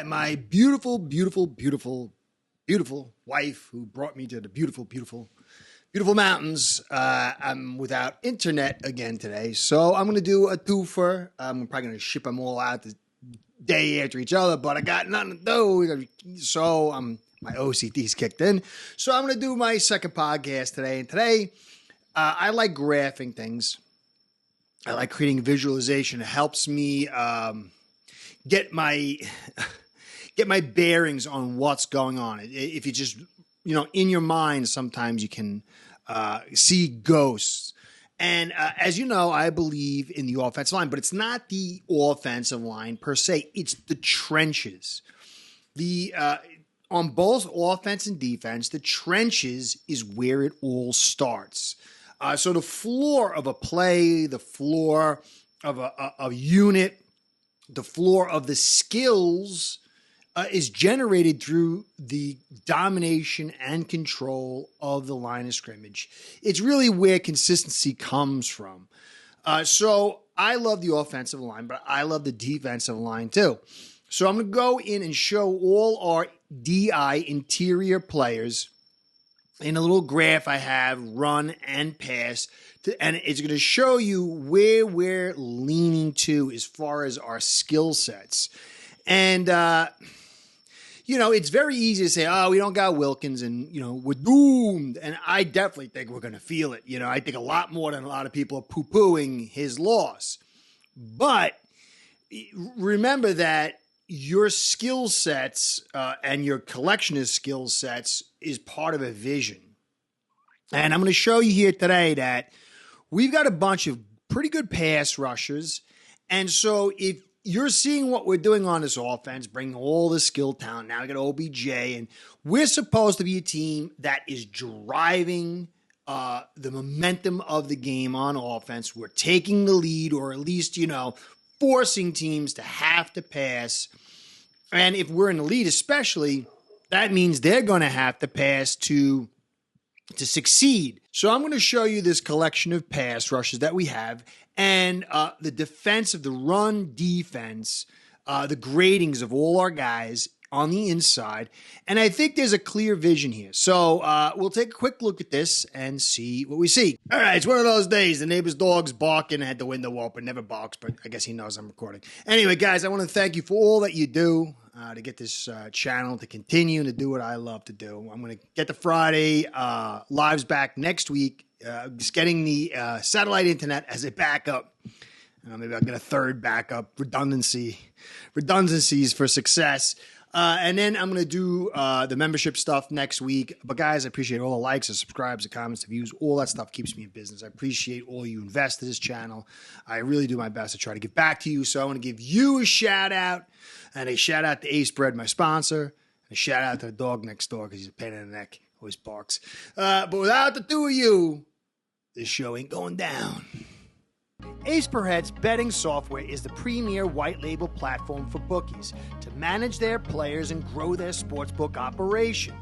that my beautiful, beautiful, beautiful, beautiful wife who brought me to the beautiful, beautiful, beautiful mountains. I'm without internet again today, so I'm going to do a twofer. I'm probably going to ship them all out the day after each other, but I got nothing to do, so my OCD's kicked in. So I'm going to do my second podcast today, and today I like graphing things. I like creating visualization. It helps me get my bearings on what's going on. If you just, in your mind, sometimes you can see ghosts. And as you know, I believe in the offensive line, but it's not the offensive line per se. It's the trenches. On both offense and defense, the trenches is where it all starts. So the floor of a play, the floor of a unit, the floor of the skills is generated through the domination and control of the line of scrimmage. It's really where consistency comes from. So I love the offensive line, but I love the defensive line too. So I'm going to go in and show all our DI interior players in a little graph I have, run and pass, and it's going to show you where we're leaning to as far as our skill sets. And, it's very easy to say, oh, we don't got Wilkins and, we're doomed. And I definitely think we're going to feel it. I think a lot more than a lot of people are poo-pooing his loss. But remember that your skill sets and your collection of skill sets is part of a vision. And I'm going to show you here today that we've got a bunch of pretty good pass rushers. And so if you're seeing what we're doing on this offense, bringing all the skill talent, now we got OBJ, and we're supposed to be a team that is driving the momentum of the game on offense. We're taking the lead, or at least, forcing teams to have to pass. And if we're in the lead especially, that means they're going to have to pass to succeed. So I'm going to show you this collection of pass rushes that we have and the defense of the run defense, the gradings of all our guys on the inside. And I think there's a clear vision here. So we'll take a quick look at this and see what we see. All right, it's one of those days. The neighbor's dog's barking. I had the window open. Never barks, but I guess he knows I'm recording. Anyway, guys, I want to thank you for all that you do to get this channel to continue and to do what I love to do. I'm going to get the Friday lives back next week. Just getting the satellite internet as a backup. Maybe I'll get a third backup. Redundancies for success. And then I'm going to do the membership stuff next week. But guys, I appreciate all the likes, the subscribes, the comments, the views. All that stuff keeps me in business. I appreciate all you invest in this channel. I really do my best to try to give back to you. So I want to give you a shout out, and a shout out to Ace Bread, my sponsor, and a shout out to the dog next door because he's a pain in the neck. Always barks. But without the two of you, this show ain't going down. Ace Per Head's betting software is the premier white label platform for bookies to manage their players and grow their sportsbook operation.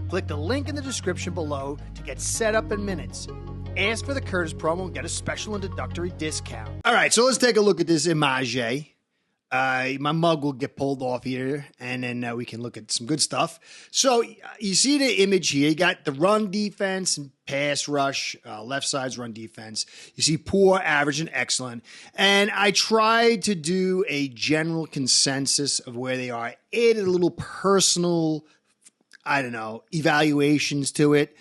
Click the link in the description below to get set up in minutes. Ask for the Curtis promo and get a special introductory discount. All right, so let's take a look at this image. My mug will get pulled off here, and then we can look at some good stuff. So you see the image here. You got the run defense and pass rush, left side's run defense. You see poor, average, and excellent. And I tried to do a general consensus of where they are. Added a little personal, evaluations to it.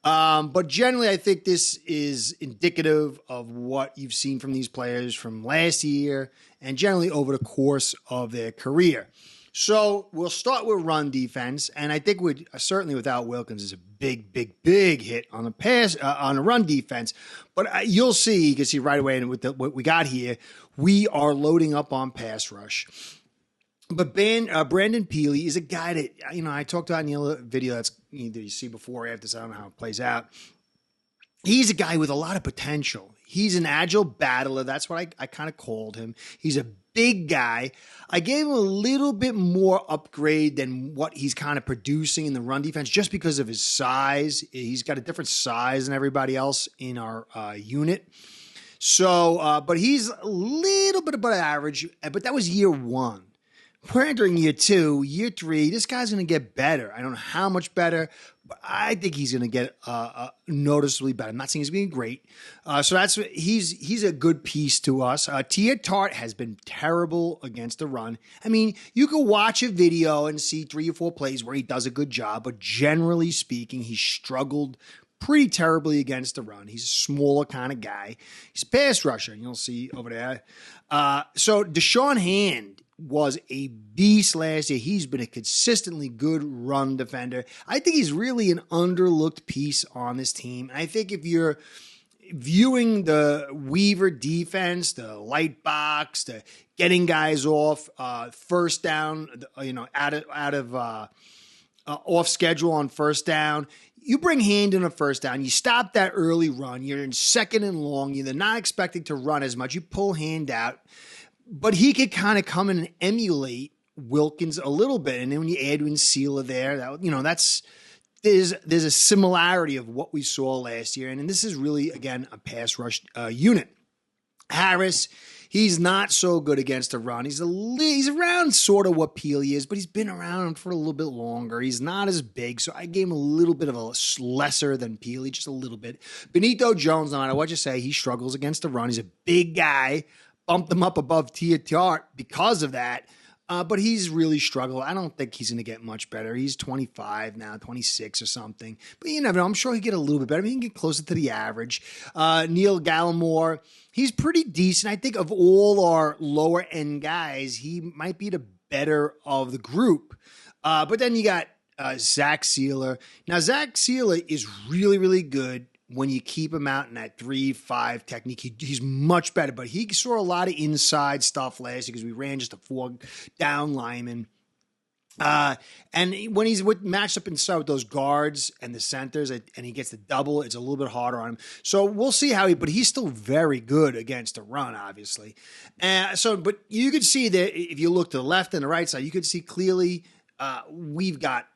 But generally, I think this is indicative of what you've seen from these players from last year and generally over the course of their career. So we'll start with run defense, and I think certainly without Wilkins is a big, big, big hit on the pass on the run defense. But you'll see, you can see right away, and with what we got here, we are loading up on pass rush. But Brandon Peely is a guy that, I talked about in the other video that's either you see before or after, so I don't know how it plays out. He's a guy with a lot of potential. He's an agile battler. That's what I kind of called him. He's a big guy. I gave him a little bit more upgrade than what he's kind of producing in the run defense just because of his size. He's got a different size than everybody else in our unit. So, but he's a little bit above average, but that was year one. we're entering year 2, year 3. This guy's going to get better. I don't know how much better, but I think he's going to get noticeably better. I'm not saying he's going to be great. So he's a good piece to us. Tia Tart has been terrible against the run. I mean, you can watch a video and see 3 or 4 plays where he does a good job, but generally speaking, he struggled pretty terribly against the run. He's a smaller kind of guy. He's a pass rusher, and you'll see over there. So Deshaun Hand was a beast last year. He's been a consistently good run defender. I think he's really an underlooked piece on this team. And I think if you're viewing the Weaver defense, the light box, the getting guys off first down, out of off schedule on first down, you bring Hand in a first down, you stop that early run, you're in second and long, you're not expecting to run as much, you pull Hand out, but he could kind of come in and emulate Wilkins a little bit. And then when you add in Sealer there, there's a similarity of what we saw last year. And this is really, again, a pass rush unit. Harris, he's not so good against the run. He's around sort of what Peely is, but he's been around for a little bit longer. He's not as big, so I gave him a little bit of a lesser than Peely, just a little bit. Benito Jones, no matter what you say, he struggles against the run. He's a big guy. Bumped him up above Tia Tart because of that, but he's really struggled. I don't think he's going to get much better. He's 25 now, 26 or something. But you never know. I'm sure he'll get a little bit better. He can get closer to the average. Neil Gallimore, he's pretty decent. I think of all our lower-end guys, he might be the better of the group. But then you got Zach Sealer. Now, Zach Sealer is really, really good when you keep him out in that 3-5 technique. He's much better, but he saw a lot of inside stuff last year because we ran just a 4-down lineman. And when he's matched up inside with those guards and the centers and he gets the double, it's a little bit harder on him. So we'll see but he's still very good against the run, obviously. But you could see that if you look to the left and the right side, you could see clearly we've got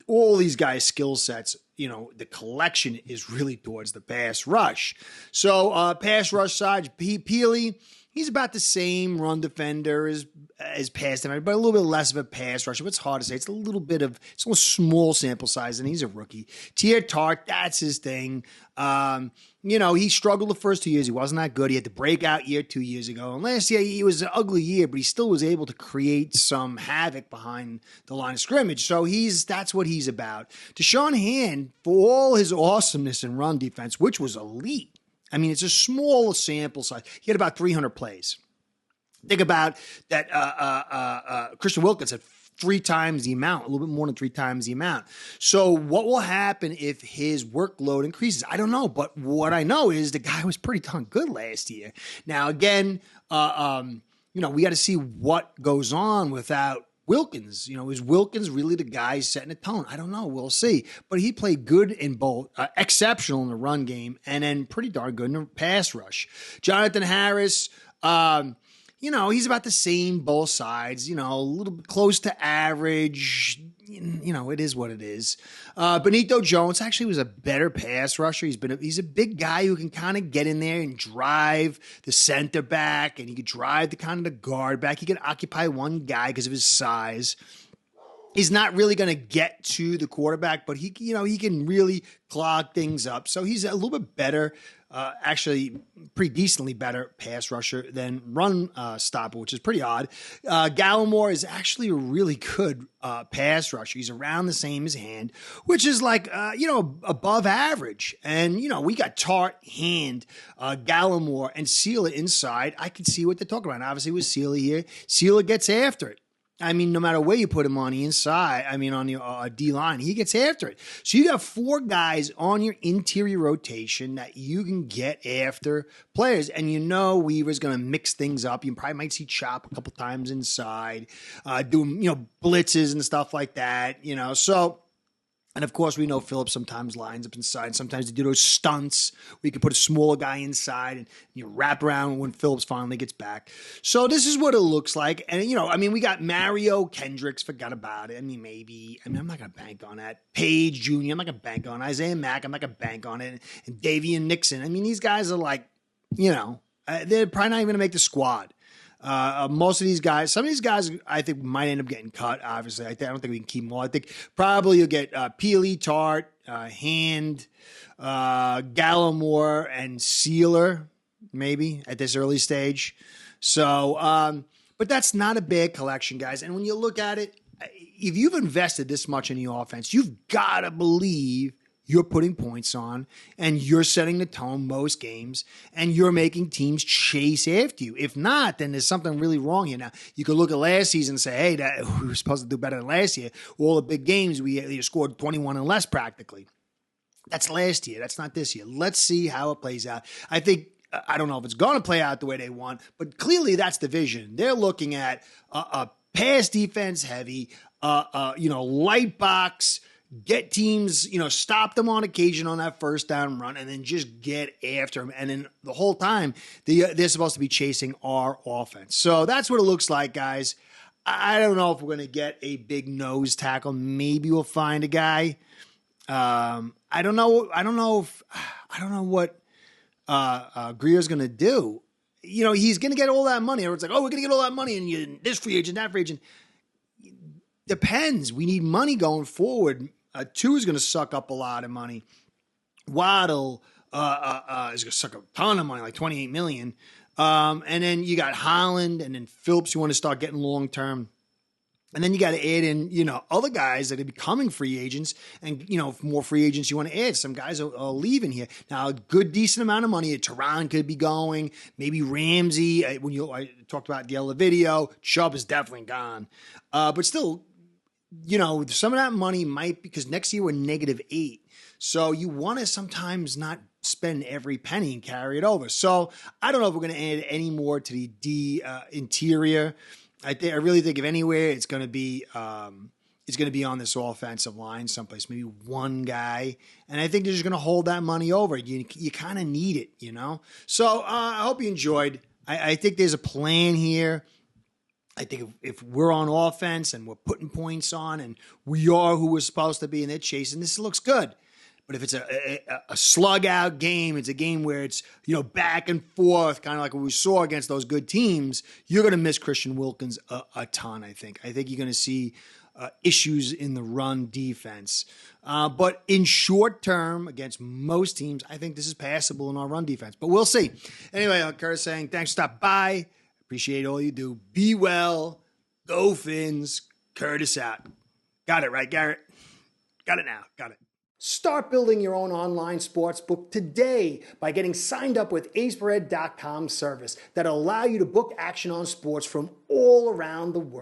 all these guys' skill sets. The collection is really towards the pass rush. So pass rush side, Peely, he's about the same run defender as pass defender, but a little bit less of a pass rusher. But it's hard to say. It's a little small sample size, and he's a rookie. Tia Tart, that's his thing. He struggled the first 2 years. He wasn't that good. He had the breakout year 2 years ago. And last year, he was an ugly year, but he still was able to create some havoc behind the line of scrimmage. So that's what he's about. Deshaun Hand, for all his awesomeness in run defense, which was elite. I mean, it's a small sample size. He had about 300 plays. Think about that. Christian Wilkins had 3 times the amount, a little bit more than 3 times the amount. So what will happen if his workload increases? I don't know. But what I know is the guy was pretty darn good last year. Now, again, we got to see what goes on without Wilkins. Is Wilkins really the guy setting the tone? I don't know. We'll see. But he played good in both, exceptional in the run game, and then pretty darn good in the pass rush. Jonathan Harris, he's about the same both sides, a little bit close to average. It is what it is. Benito Jones actually was a better pass rusher. He's a big guy who can kind of get in there and drive the center back, and he could drive the guard back. He can occupy one guy because of his size. He's not really going to get to the quarterback, but he can really clog things up. So he's a little bit better, actually pretty decently better pass rusher than run stopper, which is pretty odd. Gallimore is actually a really good pass rusher. He's around the same as Hand, which is above average. And, we got Tart, Hand, Gallimore, and Sealer inside. I can see what they're talking about. And obviously with Sealer here, Sealer gets after it. I mean, no matter where you put him on the inside, on the D-line, he gets after it. So you got 4 guys on your interior rotation that you can get after players. And Weaver's going to mix things up. You probably might see Chop a couple times inside, doing, blitzes and stuff like that, So And of course, we know Phillips sometimes lines up inside. Sometimes they do those stunts where you can put a smaller guy inside and you wrap around when Phillips finally gets back. So this is what it looks like. And, you know, I mean, we got Mario Kendricks, forgot about it. I'm not going to bank on that. Page Jr., I'm not going to bank on Isaiah Mack, I'm not going to bank on it. And Davian Nixon. I mean, these guys are like, you know, they're probably not even going to make the squad. Most of these guys, some of these guys, I think might end up getting cut. Obviously, I don't think we can keep them all. I think probably you'll get Peely, Tart, Hand, Gallimore, and Sealer, maybe at this early stage. So, but that's not a bad collection, guys. And when you look at it, if you've invested this much in the offense, you've got to believe you're putting points on and you're setting the tone most games and you're making teams chase after you. If not, then there's something really wrong here. Now, you could look at last season and say, hey, we were supposed to do better than last year. All the big games, we scored 21 and less practically. That's last year. That's not this year. Let's see how it plays out. I don't know if it's going to play out the way they want, but clearly that's the vision. They're looking at a pass defense heavy, light box, get teams, stop them on occasion on that first down run and then just get after them. And then the whole time they're supposed to be chasing our offense. So that's what it looks like, guys. I don't know if we're going to get a big nose tackle. Maybe we'll find a guy. I don't know what Greer's going to do. He's going to get all that money. Everyone's like, we're going to get all that money and this free agent, that free agent. Depends. We need money going forward. Two is going to suck up a lot of money. Waddle is going to suck up a ton of money, like $28 million. And then you got Holland and then Phillips you want to start getting long-term. And then you got to add in, other guys that are becoming free agents and, more free agents you want to add. Some guys are leaving here. Now, a good, decent amount of money. Tehran could be going. Maybe Ramsey. I talked about the other video. Chubb is definitely gone. But still, some of that money might, because next year we're -8. So you want to sometimes not spend every penny and carry it over. So I don't know if we're going to add any more to the interior. I really think if anywhere, it's going to be on this offensive line someplace, maybe one guy. And I think they're just going to hold that money over. You kind of need it, So I hope you enjoyed. I think there's a plan here. I think if we're on offense and we're putting points on and we are who we're supposed to be and they're chasing, this looks good. But if it's a slug out game, it's a game where it's, back and forth, kind of like what we saw against those good teams, you're going to miss Christian Wilkins a ton, I think. I think you're going to see issues in the run defense. But in short term, against most teams, I think this is passable in our run defense. But we'll see. Anyway, Curtis saying, thanks for stopping by. Appreciate all you do. Be well. Go Fins. Curtis out. Got it right, Garrett? Got it now. Got it. Start building your own online sportsbook today by getting signed up with aceperhead.com service that'll allow you to book action on sports from all around the world.